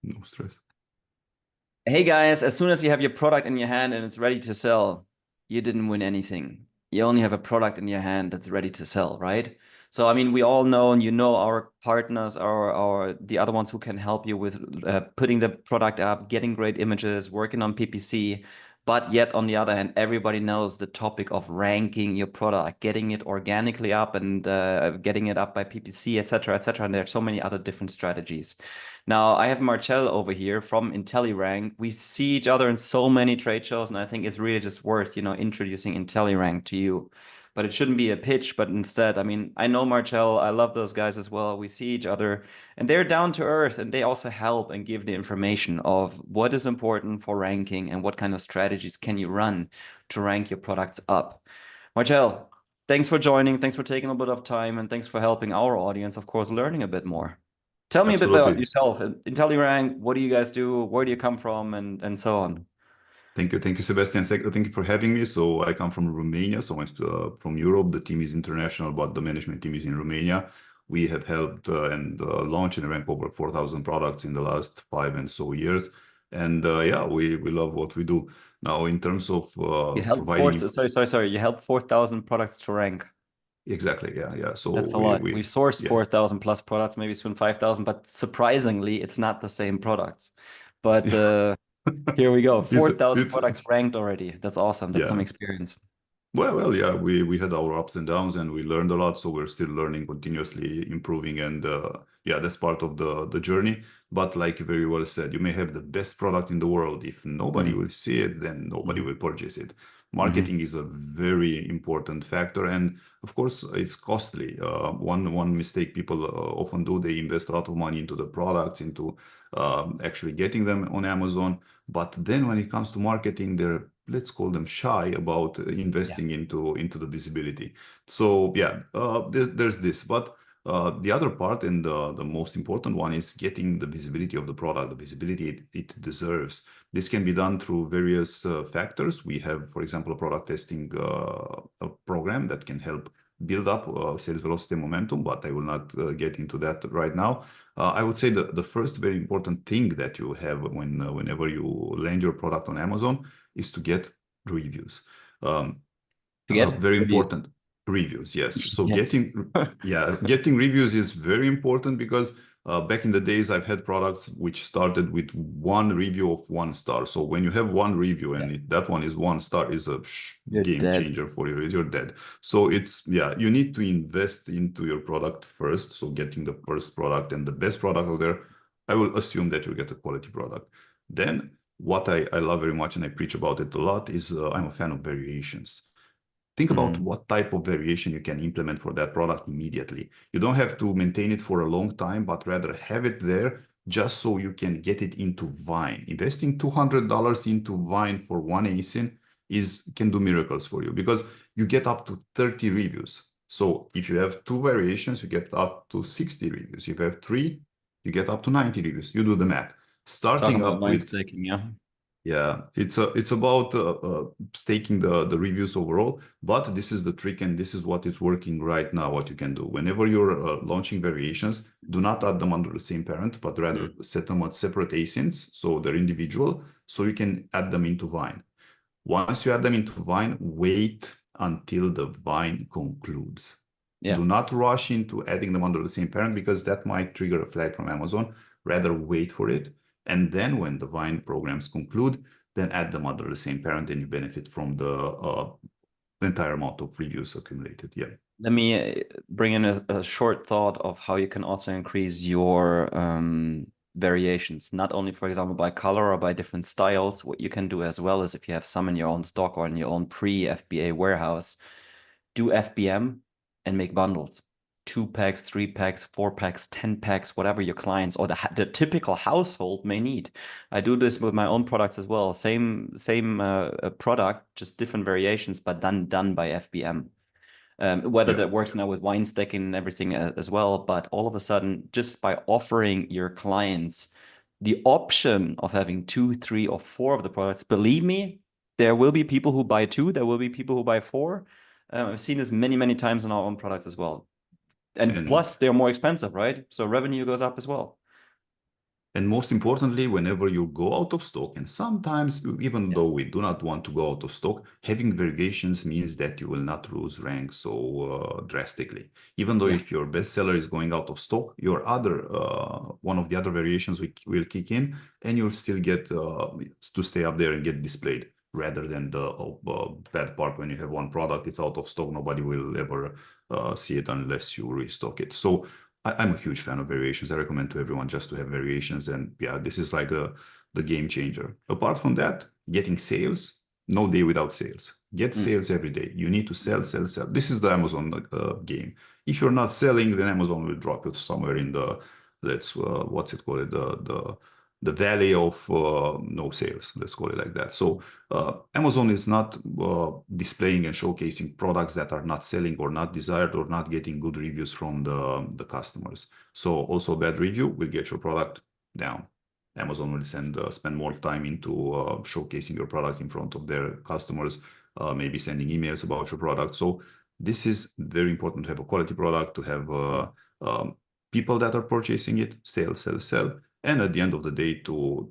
No stress. Hey guys, as soon as you have your product in your hand and it's ready to sell, you didn't win anything. You only have a product in your hand that's ready to sell, right? So, I mean, we all know, and you know, our partners are the other ones who can help you with putting the product up, getting great images, working on PPC. But yet, on the other hand, everybody knows the topic of ranking your product, getting it organically up and getting it up by PPC, et cetera, et cetera. And there are so many other different strategies. Now, I have Marcel over here from IntelliRank. We see each other in so many trade shows, and I think it's really just worth, introducing IntelliRank to you. But it shouldn't be a pitch, but instead, I mean, I know Marcel, I love those guys as well. We see each other, and they're down to earth, and they also help and give the information of what is important for ranking and what kind of strategies can you run to rank your products up. Marcel, thanks for joining. Thanks for taking a bit of time, and thanks for helping our audience, of course, learning a bit more. Tell me a bit about Absolutely. yourself. IntelliRank, what do you guys do? Where do you come from? And so on. Thank you, Sebastian. Thank you for having me. So I come from Romania, so I'm from Europe. The team is international, but the management team is in Romania. We have helped and launched and ranked over 4,000 products in the last 5 and so years. And yeah, we love what we do. Now, in terms of You help four, providing, sorry. You help 4,000 products to rank. exactly, yeah. So That's a lot. We sourced yeah, 4,000 plus products, maybe soon 5,000, but surprisingly, it's not the same products. But yeah. here we go. It's 4,000 it's products ranked already. That's awesome. That's some yeah. experience. Well, yeah, we had our ups and downs, and we learned a lot. So we're still learning, continuously improving, and yeah, that's part of the journey. But like you very well said, you may have the best product in the world. If nobody Mm. will see it, then nobody Hmm. will purchase it. Hmm. Marketing is a very important factor, and of course, it's costly. One mistake people often do, they invest a lot of money into the products, into actually getting them on Amazon. But then when it comes to marketing, they're, let's call them, shy about Yeah. investing into the visibility. So yeah, there's this. But the other part, and the most important one, is getting the visibility of the product, the visibility it deserves. This can be done through various factors. We have, for example, a product testing a program that can help build up sales velocity and momentum, but I will not get into that right now. I would say the first very important thing that you have whenever you land your product on Amazon is to get reviews. Um, To get Very reviews. important, reviews, yes. So Yes. getting reviews is very important because back in the days, I've had products which started with one review of 1 star. So when you have one review Yeah. and that one is 1 star, is a You're game dead. changer for you. You're dead. So it's, yeah, you need to invest into your product first. So getting the first product and the best product out there, I will assume that you get a quality product. Then what I love very much, and I preach about it a lot, is I'm a fan of variations. Think about Mm. what type of variation you can implement for that product immediately. You don't have to maintain it for a long time, but rather have it there just so you can get it into Vine. Investing $200 into Vine for one ASIN can do miracles for you because you get up to 30 reviews. So if you have two variations, you get up to 60 reviews. If you have three, you get up to 90 reviews. You do the math. Talking Starting about up mind with staking, yeah. Yeah, it's about staking the reviews overall, but this is the trick, and this is what is working right now. What you can do whenever you're launching variations, do not add them under the same parent, but rather Mm. set them as separate asins, so they're individual, so you can add them into Vine. Once you add them into Vine, wait until the Vine concludes. Yeah. Do not rush into adding them under the same parent because that might trigger a flag from Amazon. Rather, wait for it. And then when the Vine programs conclude, then add them under the same parent and you benefit from the entire amount of reviews accumulated. Yeah. Let me bring in a short thought of how you can also increase your variations, not only, for example, by color or by different styles. What you can do as well is if you have some in your own stock or in your own pre-FBA warehouse, do FBM and make bundles. 2 packs, 3 packs, 4 packs, 10 packs, whatever your clients or the typical household may need. I do this with my own products as well. Same product, just different variations, but done by FBM. Whether Yeah. that works now with wine stacking and everything as well, but all of a sudden, just by offering your clients the option of having two, three, or four of the products, believe me, there will be people who buy two, there will be people who buy four. I've seen this many, many times on our own products as well. And And plus, they're more expensive, right? So revenue goes up as well. And most importantly, whenever you go out of stock, and sometimes, even Yeah. though we do not want to go out of stock, having variations means that you will not lose rank so drastically. Even though Yeah. if your bestseller is going out of stock, your other one of the other variations will kick in, and you'll still get to stay up there and get displayed. Rather than the bad part when you have one product, it's out of stock, nobody will ever see it unless you restock it. So I'm a huge fan of variations. I recommend to everyone just to have variations. And yeah, this is like the game changer. Apart from that, getting sales, no day without sales. Get Mm. sales every day. You need to sell, sell, sell. This is the Amazon game. If you're not selling, then Amazon will drop you somewhere in the, let's, what's it called? The valley of no sales. Let's call it like that. So Amazon is not displaying and showcasing products that are not selling or not desired or not getting good reviews from the customers. So also bad review will get your product down. Amazon will spend more time into showcasing your product in front of their customers, maybe sending emails about your product. So this is very important to have a quality product, to have um, people that are purchasing it, sell, sell, sell, and at the end of the day to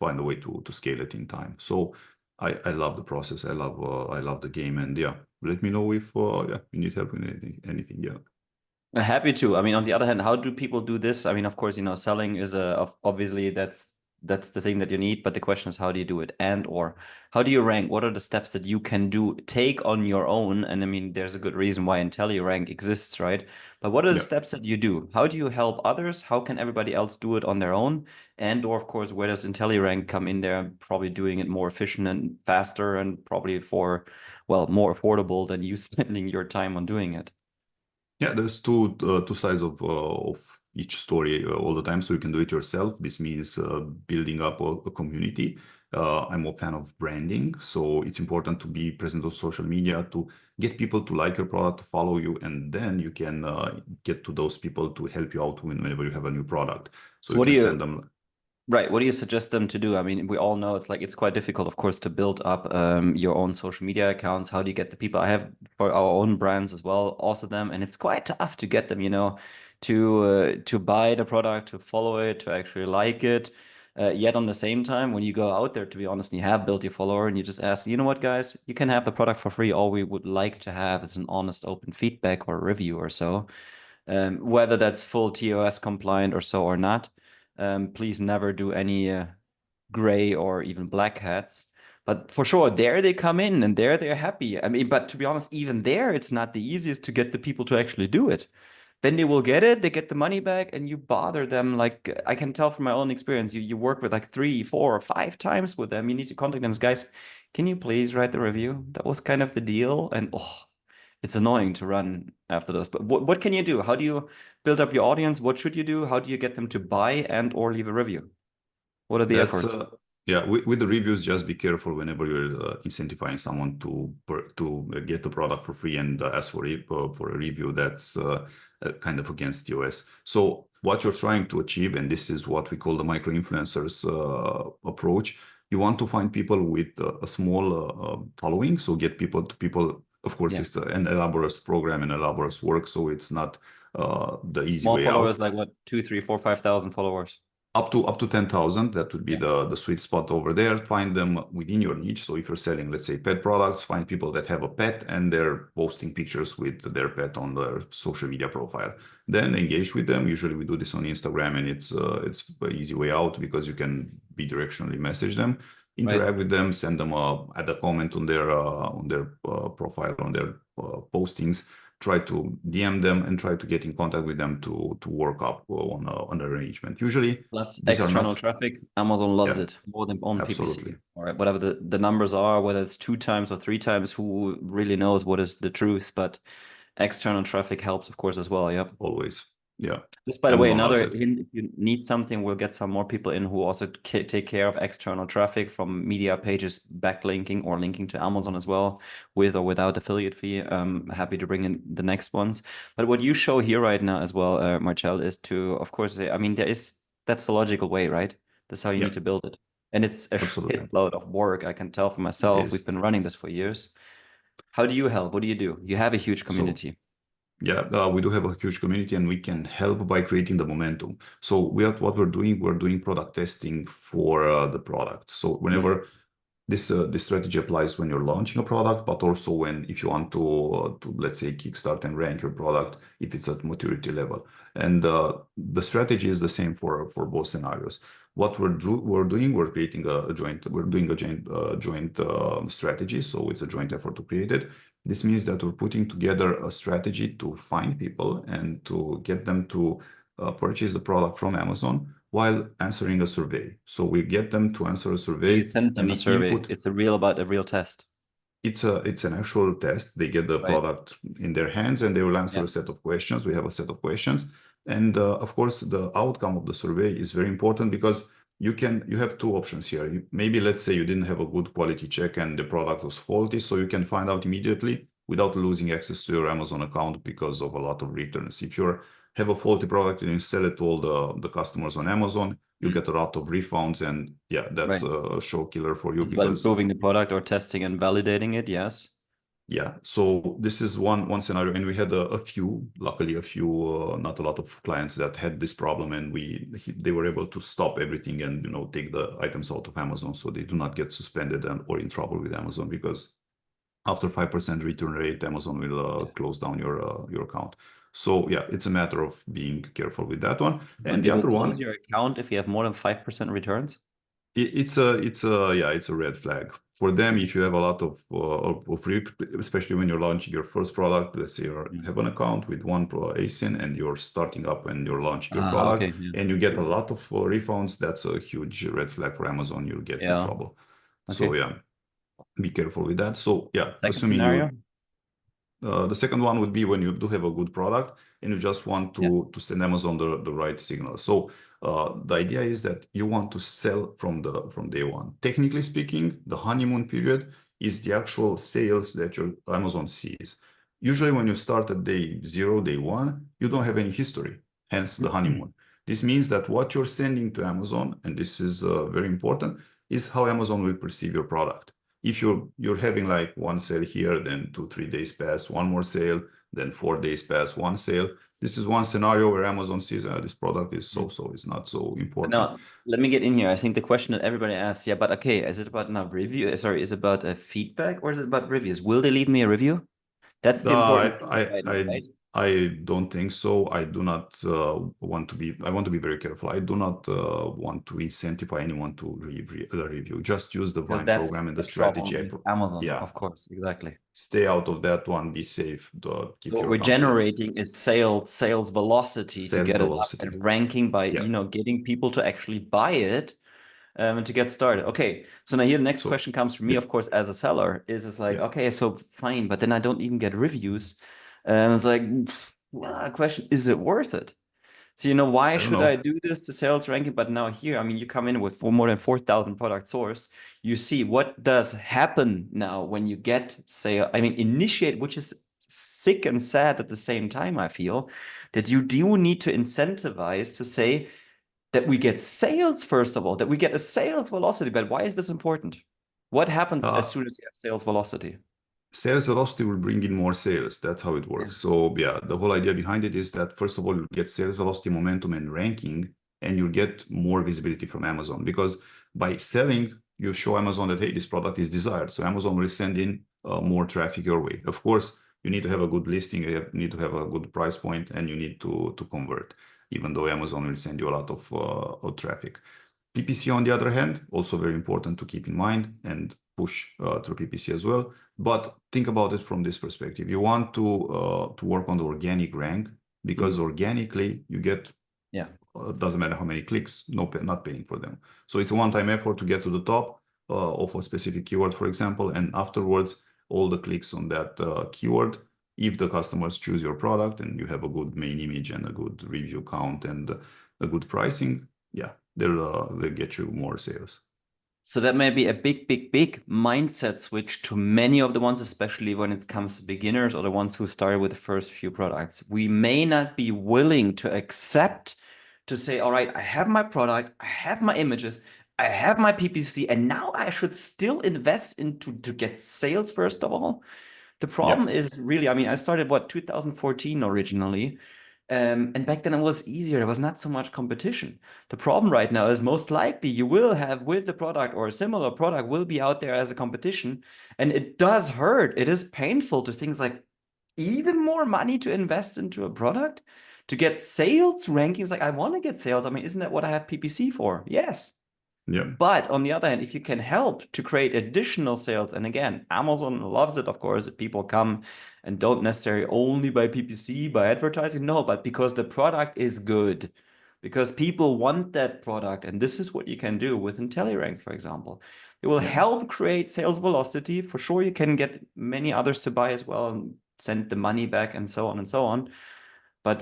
find a way to scale it in time. So I love the process. I love the game, and yeah, let me know if yeah, you need help with anything. Yeah. Happy to. I mean, on the other hand, how do people do this? I mean, of course, selling is obviously that's the thing that you need, but the question is how do you do it? And or how do you rank? What are the steps that you can do take on your own? And I mean, there's a good reason why IntelliRank exists, right? But what are the Yeah. steps that you do? How do you help others? How can everybody else do it on their own? And or of course, where does IntelliRank come in there? Probably doing it more efficient and faster and probably for, well, more affordable than you spending your time on doing it. Yeah, there's two sides of each story all the time. So you can do it yourself. This means building up a community. I'm a fan of branding, so it's important to be present on social media to get people to like your product, to follow you, and then you can get to those people to help you out whenever you have a new product. So So you what do can you send them. Right. What do you suggest them to do? I mean, we all know it's quite difficult, of course, to build up your own social media accounts. How do you get the people? I have for our own brands as well, also them, and it's quite tough to get them, to buy the product, to follow it, to actually like it. Yet on the same time, when you go out there, to be honest, and you have built your follower, and you just ask, you know what, guys, you can have the product for free. All we would like to have is an honest, open feedback or review or so, whether that's full TOS compliant or so or not. Please never do any gray or even black hats. But for sure, there they come in and there they're happy. I mean, but to be honest, even there, it's not the easiest to get the people to actually do it. Then they will get it, they get the money back, and you bother them. Like I can tell from my own experience, you work with like 3, 4, or 5 times with them. You need to contact them, guys. Can you please write the review? That was kind of the deal. And oh, it's annoying to run after those. But what can you do? How do you build up your audience? What should you do? How do you get them to buy and or leave a review? What are the That's efforts? yeah. With the reviews, just be careful whenever you're incentivizing someone to get the product for free and ask for a review. That's kind of against TOS. So what you're trying to achieve, and this is what we call the micro influencers approach. You want to find people with a small following. So get people to people. Of course, Yeah. it's an elaborate program and elaborate work, so it's not the easy Small way out. followers, like what, 2, 3, 4, 5,000 followers. Up to 10,000, that would be Yeah. the sweet spot over there. Find them within your niche. So if you're selling, let's say, pet products, find people that have a pet and they're posting pictures with their pet on their social media profile. Then engage with them. Usually we do this on Instagram, and it's an easy way out because you can bidirectionally message them, Right. interact with them, send them add a comment on their profile, on their postings. Try to DM them and try to get in contact with them to work up on an arrangement. Usually, Plus these are external not, traffic. Amazon loves yeah, it more than on PPC. absolutely. All right. Whatever the numbers are, whether it's 2 times or 3 times, who really knows what is the truth? But external traffic helps, of course, as well. Yep. Always. Yeah. Just by the way, Amazon loves another it. hint, if you need something, we'll get some more people in who also take care of external traffic from media pages, backlinking or linking to Amazon as well, with or without affiliate fee. Happy to bring in the next ones. But what you show here right now as well, Marcel, is to, of course, I mean, that's the logical way, right? That's how you Yeah, need to build it. And it's a absolutely. shitload of work. I can tell for It myself. We've is. been running this for years. How do you help? What do? You have a huge So community. Yeah, we do have a huge community and we can help by creating the momentum. So what we're doing product testing for the product. So Mm. whenever this strategy applies when you're launching a product, but also when if you want to let's say kickstart and rank your product if it's at maturity level. And the strategy is the same for both scenarios. What we're doing, we're creating a joint, we're doing a joint strategy. So it's a joint effort to create it. This means that we're putting together a strategy to find people and to get them to purchase the product from Amazon while answering a survey. So we get them to answer a You survey send them and a survey. input. It's a real about a real test. It's an actual test. They get the Right. product in their hands and they will answer Yeah. a set of questions. We have a set of questions. And of course, the outcome of the survey is very important because you have two options here. Maybe let's say you didn't have a good quality check and the product was faulty, so you can find out immediately without losing access to your Amazon account because of a lot of returns. If you have a faulty product and you sell it to all the customers on Amazon, you Mm. get a lot of refunds, and yeah, that's Right. a show killer for you It's about because improving the product or testing and validating it. Yes. yeah, so this is one scenario, and we had a few, luckily a few, not a lot of clients that had this problem, and they were able to stop everything and take the items out of Amazon, so they do not get suspended or in trouble with Amazon because after 5% return rate, Amazon will Yeah. close down your account. So yeah, it's a matter of being careful with that one. But And they the will other close one, your account if you have more than 5% returns. it's a red flag for them Mm. if you have a lot especially when you're launching your first product. Let's say you Mm. have an account with one ASIN and you're starting up and you're launching your Ah, product okay. Yeah. and you get a lot of refunds. That's a huge red flag for Amazon. You'll get in Yeah. trouble. So Okay. yeah, be careful with that. So yeah, Second assuming scenario. the second one would be when you do have a good product and you just want Yeah. to send Amazon the right signal. So the idea is that you want to sell from day one. Technically speaking, the honeymoon period is the actual sales that your Amazon sees. Usually when you start at day zero, day one, you don't have any history, hence the honeymoon. This means that what you're sending to Amazon, and this is very important, is how Amazon will perceive your product. If you're having like one sale here, then 2-3 days pass, one more sale, then 4 days pass, one sale. This is one scenario where Amazon sees this product is Mm. so it's not so important. Now, let me get in here. I think the question that everybody asks, yeah, but okay, is it about now review? Sorry, is it about a feedback or is it about reviews? Will they leave me a review? That's the Uh, important I thing right I now, I right? I don't think so. I do not want to be. I want to be very careful. I do not want to incentivize anyone to review. Just use the Because Vine that's program and the the trouble strategy. with Amazon, Yeah, of course, exactly. stay out of that one. Be safe. So Keep what your we're account safe. generating is sales velocity to Sales get it up and velocity. ranking by, Yeah. getting people to actually buy it and to get started. Okay, so now here the next So question comes from me, yeah, of course, as a seller, is it's like, yeah. okay, so fine, but then I don't even get reviews. And it's like, question, is it worth it? So, why I don't should I know. do this to sales ranking? But now here, I mean, you come in with more than 4,000 products sourced. You see what does happen now when you get sale. I mean, initiate, which is sick and sad at the same time, I feel, that you do need to incentivize to say that we get sales, first of all, that we get a sales velocity. But why is this important? What happens as Uh, soon as you have sales velocity? Sales velocity will bring in more sales. That's how it Yeah. works. So yeah, the whole idea behind it is that first of all, you get sales velocity, momentum, and ranking, and you get more visibility from Amazon because by selling, you show Amazon that hey, this product is desired. So Amazon will send in more traffic your way. Of course, you need to have a good listing, need to have a good price point, and you need to convert. Even though Amazon will send you a lot of traffic. PPC, on the other hand, also very important to keep in mind and push through PPC as well. But think about it from this perspective. You want to work on the organic rank because Mhm. organically you get Yeah. doesn't matter how many clicks, not paying for them. So it's a one-time effort to get to the top of a specific keyword, for example, and afterwards all the clicks on that keyword. If the customers choose your product and you have a good main image and a good review count and a good pricing, yeah, they'll get you more sales. So that may be a big, big, big mindset switch to many of the ones, especially when it comes to beginners or the ones who started with the first few products. We may not be willing to accept to say, all right, I have my product, I have my images, I have my PPC, and now I should still invest into to get sales first of all. The Yeah. problem is really, I mean, I started what 2014 originally. And back then it was easier. There was not so much competition. The problem right now is most likely you will have with the product or a similar product will be out there as a competition. And it does hurt. It is painful to things like even more money to invest into a product to get sales rankings. Like I want to get sales. I mean, isn't that what I have PPC for? Yes. Yeah. But on the other hand, if you can help to create additional sales, and again, Amazon loves it, of course, if people come and don't necessarily only buy PPC, by advertising, no, but because the product is good, because people want that product. And this is what you can do with IntelliRank, for example. It will Yeah. help create sales velocity. For sure, you can get many others to buy as well and send the money back and so on and so on. But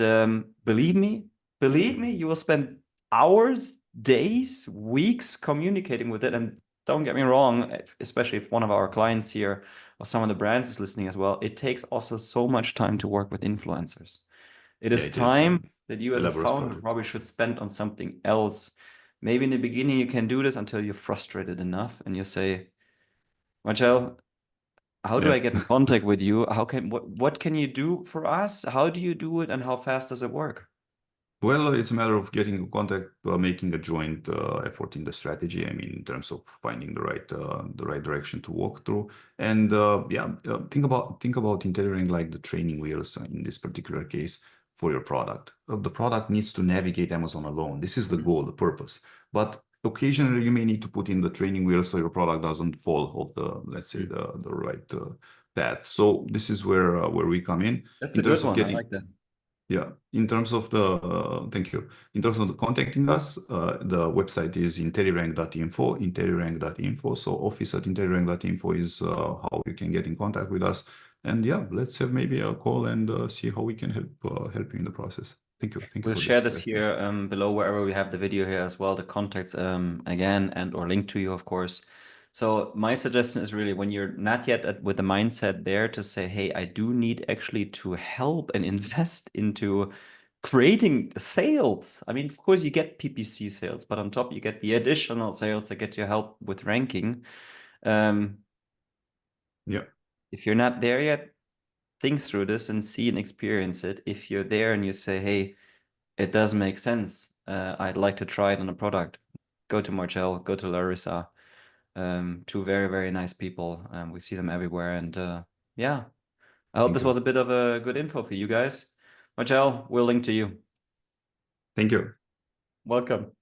believe me, you will spend hours, days, weeks communicating with it. And don't get me wrong, especially if one of our clients here or some of the brands is listening as well, it takes also so much time to work with influencers. It Yeah, is it is time that you as a elaborate founder project. probably should spend on something else. Maybe in the beginning you can do this until you're frustrated enough and you say, Marcel, how do Yeah. I get in contact with you? What can you do for us? How do you do it and how fast does it work? Well, it's a matter of getting in contact, making a joint effort in the strategy. I mean, in terms of finding the right direction to walk through. And yeah, think about integrating like the training wheels in this particular case for your product. The product needs to navigate Amazon alone. This is the goal, the purpose. But occasionally, you may need to put in the training wheels so your product doesn't fall off the, let's say, Mm. the right path. So this is where we come in That's a in good terms of one. I getting. like that. Yeah, in terms of thank you. In terms of the contacting us, the website is intellirank.info, intellirank.info. So office at intellirank.info is how you can get in contact with us. And yeah, let's have maybe a call and see how we can help you in the process. Thank you. Thank you We'll for share this, this Sebastian. here below wherever we have the video here as well, the contacts again and or link to you, of course. So my suggestion is really when you're not yet with the mindset there to say, hey, I do need actually to help and invest into creating sales. I mean, of course, you get PPC sales, but on top you get the additional sales that get you help with ranking. Um, Yeah, if you're not there yet, think through this and see and experience it. If you're there and you say, hey, it does make sense. I'd like to try it on a product. Go to Marcel, go to Larissa. Two very, very nice people. We see them everywhere. And yeah, I hope thank this was you. a bit of a good info for you guys. Marcel, we'll link to you. Thank you. Welcome.